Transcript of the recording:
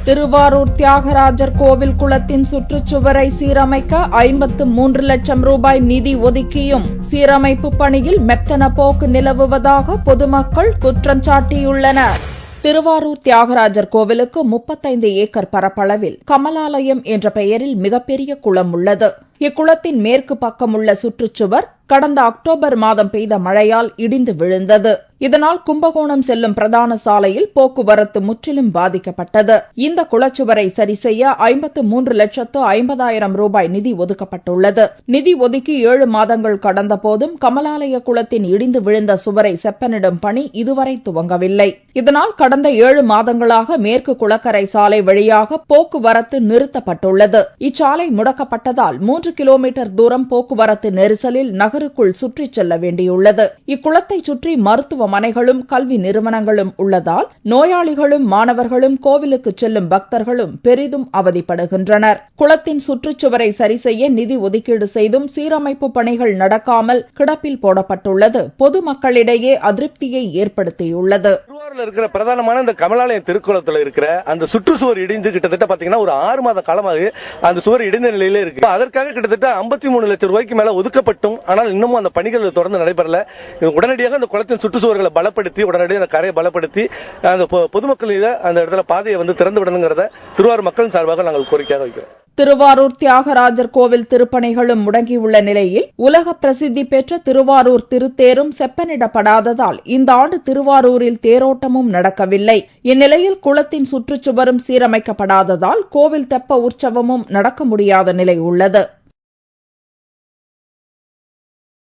திருவாரூர் தியாகராஜர் கோவில் குளத்தின் சுற்றுச்சுவரை சீரமைக்க 53 லட்சம் ரூபாய் நிதி ஒதுக்கியும் சீரமைப்பு பணியில் மெத்தன போக்கு நிலவுவதாக பொதுமக்கள் குற்றம் சாட்டியுள்ளனர். திருவாரூர் தியாகராஜர் கோவிலுக்கு 35 ஏக்கர் பரப்பளவில் கமலாலயம் என்ற பெயரில் மிகப்பெரிய குளம் உள்ளது. இக்குளத்தின் மேற்கு பக்கம் உள்ள சுற்றுச்சுவர் கடந்த அக்டோபர் மாதம் பெய்த மழையால் இடிந்து விழுந்தது. இதனால் கும்பகோணம் செல்லும் பிரதான சாலையில் போக்குவரத்து முற்றிலும் பாதிக்கப்பட்டது. இந்த குளச்சுவரை சரி செய்ய 53,50,000 ரூபாய் நிதி ஒதுக்கப்பட்டுள்ளது. நிதி ஒதுக்கி 7 மாதங்கள் கடந்த போதும் கமலாலய குளத்தின் இடிந்து விழுந்த சுவரை செப்பனிடும் பணி இதுவரை துவங்கவில்லை. இதனால் கடந்த 7 மாதங்களாக மேற்கு குளக்கரை சாலை வழியாக போக்குவரத்து நிறுத்தப்பட்டுள்ளது. இச்சாலை முடக்கப்பட்டதால் 3 கிலோமீட்டர் தூரம் போக்குவரத்து நெரிசலில் நகருக்குள் சுற்றிச் செல்ல வேண்டியுள்ளது. இக்குளத்தை சுற்றி மருத்துவமனைகளும் கல்வி நிறுவனங்களும் உள்ளதால் நோயாளிகளும் மாணவர்களும் கோவிலுக்கு செல்லும் பக்தர்களும் பெரிதும் அவதிப்படுகின்றனர். குளத்தின் சுற்றுச்சுவரை சரி செய்ய நிதி ஒதுக்கீடு செய்தும் சீரமைப்பு பணிகள் நடக்காமல் கிடப்பில் போடப்பட்டுள்ளது பொதுமக்களிடையே அதிருப்தியை ஏற்படுத்தியுள்ளது. இருக்கிற பிரதானமான இந்த கமலாலயம் திருக்குளத்தில் இருக்கிற அந்த சுற்றுச்சுவர் இடிந்து கிட்டத்தட்ட பாத்தீங்கன்னா ஒரு 6 மாத காலமாக அந்த சுவர் இடிந்த நிலையில இருக்கு. அதற்காக கிட்டத்தட்ட 53 லட்சம் ரூபாய்க்கு மேல ஒதுக்கப்பட்டும் ஆனால் இன்னமும் அந்த பணிகள் தொடர்ந்து நடைபெறல. உடனடியாக அந்த குளத்தின் சுற்றுச்சுவர்களை பலப்படுத்தி உடனடியாக அந்த கரையை பலப்படுத்தி அந்த பொதுமக்கள் அந்த இடத்துல பாதையை திறந்து விடணுங்கிறத திருவாரூர் மக்கள் சார்பாக நாங்கள் கோரிக்கையாக வைக்கிறோம். திருவாரூர் தியாகராஜர் கோவில் திருப்பணிகளும் முடங்கியுள்ள நிலையில் உலக பிரசித்தி பெற்ற திருவாரூர் திருத்தேரும் செப்பனிடப்படாததால் இந்த ஆண்டு திருவாரூரில் தேரோட்டமும் நடக்கவில்லை. இந்நிலையில் குளத்தின் சுற்றுச்சுவரும் சீரமைக்கப்படாததால் கோவில் தெப்ப உற்சவமும் நடக்க முடியாத நிலை உள்ளது.